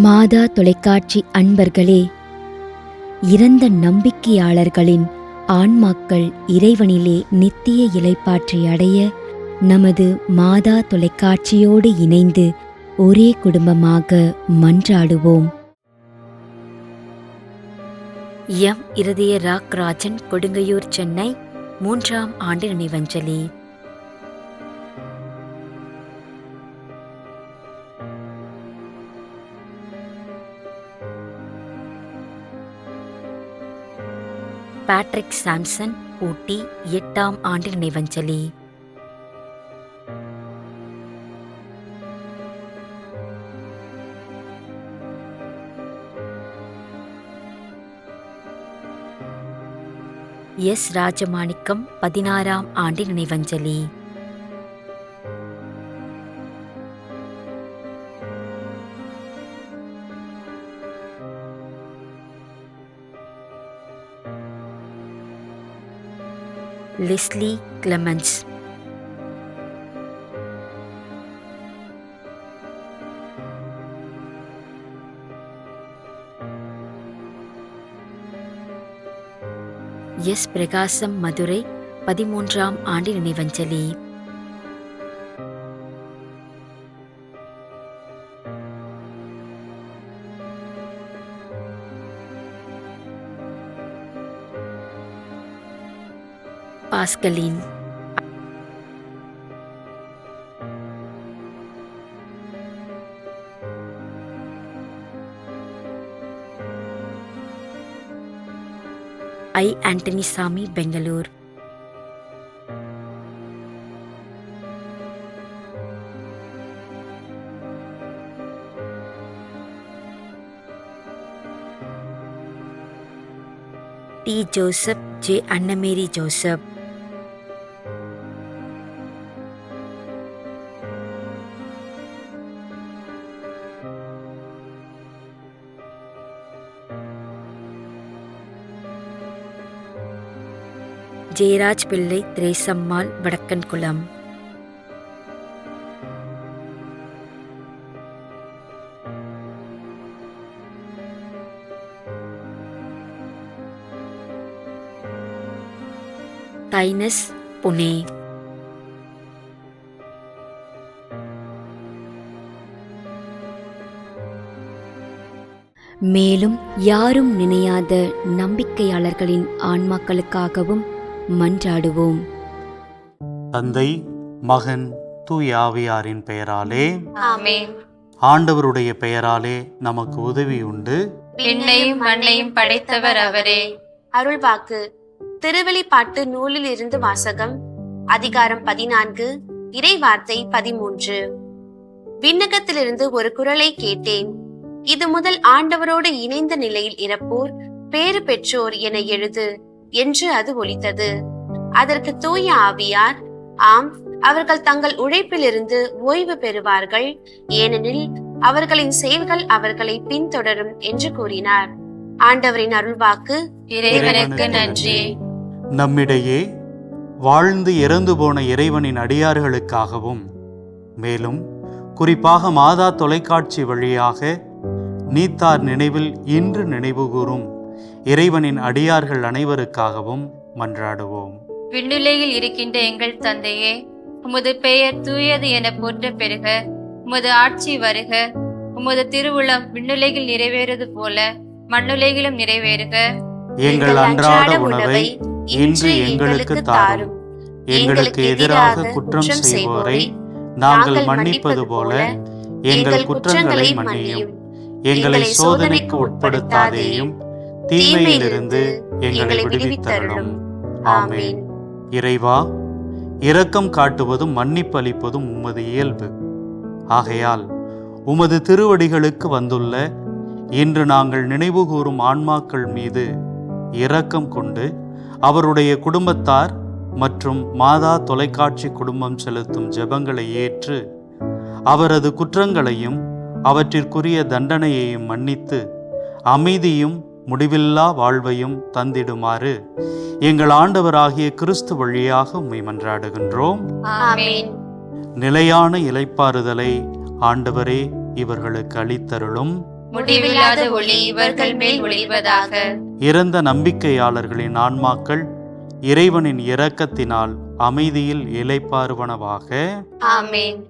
மாதா தொலைக்காட்சி அன்பர்களே, இறந்த நம்பிக்கையாளர்களின் ஆன்மாக்கள் இறைவனிலே நித்திய இளைப்பாற்றி அடைய நமது மாதா தொலைக்காட்சியோடு இணைந்து ஒரே குடும்பமாக மன்றாடுவோம். எம் இருதய ராக்ராஜன், கொடுங்கையூர், சென்னை. 3ஆம் ஆண்டு நினைவஞ்சலி. பேட்ரிக் சாம்சன், ஊட்டி, 8ஆம் ஆண்டு நினைவஞ்சலி. எஸ் ராஜமாணிக்கம், 16ஆம் ஆண்டு நினைவஞ்சலி. லெஸ்லி கிளெமென்ஸ். எஸ் பிரகாசம், மதுரை, 13ஆம் ஆண்டு நினைவஞ்சலி. பாஸ்கலின். I Antony Samy, Bengaluru. D Joseph, J Annamary Joseph. Jeyaraj Pillai, Thiresammal, Vadakkankulam. தைனஸ், Pune. மேலும் யாரும் நினையாத நம்பிக்கையாளர்களின் ஆன்மாக்களுக்காகவும் மன்றாடுவோம். தந்தை, மகன், தூய ஆவியாரின் பெயராலே ஆமென். ஆண்டவருடைய பெயராலே நமக்கு உதவி உண்டு. விண்ணையும் மண்ணையும் படைத்தவர் அவரே. அருள்வாக்கு. திருவெளிப்பாட்டு நூலில் இருந்து வாசகம். அதிகாரம் 14, இறை வார்த்தை 13. விண்ணகத்திலிருந்து ஒரு குரலை கேட்டேன். இது முதல் ஆண்டவரோடு இணைந்த நிலையில் இறப்போர் பேறு பெற்றோர் என எழுது என்று அது ஒலித்தது. அதற்கு தூய ஆவியார், ஆம், அவர்கள் தங்கள் உழைப்பிலிருந்து ஓய்வு பெறுவார்கள், ஏனெனில் அவர்களின் செயல்கள் அவர்களை பின்தொடரும் என்று கூறினார். ஆண்டவரின் அருள்வாக்கு. இறைவனுக்கு நன்றி. நம்மிடையே வாழ்ந்து இறந்து போன இறைவனின் அடியார்களுக்காகவும், மேலும் குறிப்பாக மாதா தொலைக்காட்சி வழியாக நீத்தார் நினைவில் இன்று நினைவுகூரும் இறைவனின் அடியார்கள் அனைவருக்காகவும் மன்றாடுவோம். விண்ணுலகில் இருக்கின்ற எங்கள் தந்தையே, உமது பெயர் தூயது என போற்ற பெறுக. உமது ஆட்சி வருக. உமது திருவுளம் விண்ணுலகில் நிறைவேறுவது போல மண்ணுலகிலும் நிறைவேறுக. எங்கள் அன்றாட உணவை இன்று எங்களுக்கு தாரும். எங்களுக்கு எதிராக குற்றம் செய்வோரை நாங்கள் மன்னிப்பது போல எங்கள் குற்றங்களை மன்னியும். எங்களை சோதனைக்கு உட்படுத்தாதேயும், தீமையிலிருந்து எங்களை விடுவித்தருளும். ஆமென். இறைவா, இரக்கம் காட்டுவதும் மன்னிப்பு அளிப்பதும் உமது இயல்பு. ஆகையால் உமது திருவடிகளுக்கு வந்துள்ள இன்று நாங்கள் நினைவுகூரும் ஆன்மாக்கள் மீது இரக்கம் கொண்டு அவருடைய குடும்பத்தார் மற்றும் மாதா தொலைக்காட்சி குடும்பம் செலுத்தும் ஜெபங்களை ஏற்று அவரது குற்றங்களையும் அவற்றிற்குரிய தண்டனையையும் மன்னித்து அமைதியும் முடிவில்லா வாழ்வையும் தந்திடுமாறு எங்கள் ஆண்டவராகிய கிறிஸ்து வழியாக உம்மை மன்றாடுகின்றோம். ஆமென். நிலையான இளைப்பாறுதலை ஆண்டவரே இவர்களுக்கு அளித்தருளும். முடிவில்லாத ஒளி இவர்கள் மேல் ஒளிர்வதாக. இறந்த நம்பிக்கையாளர்களின் ஆன்மாக்கள் இறைவனின் இரக்கத்தினால் அமைதியில் இளைப்பாறுவனவாக. ஆமென்.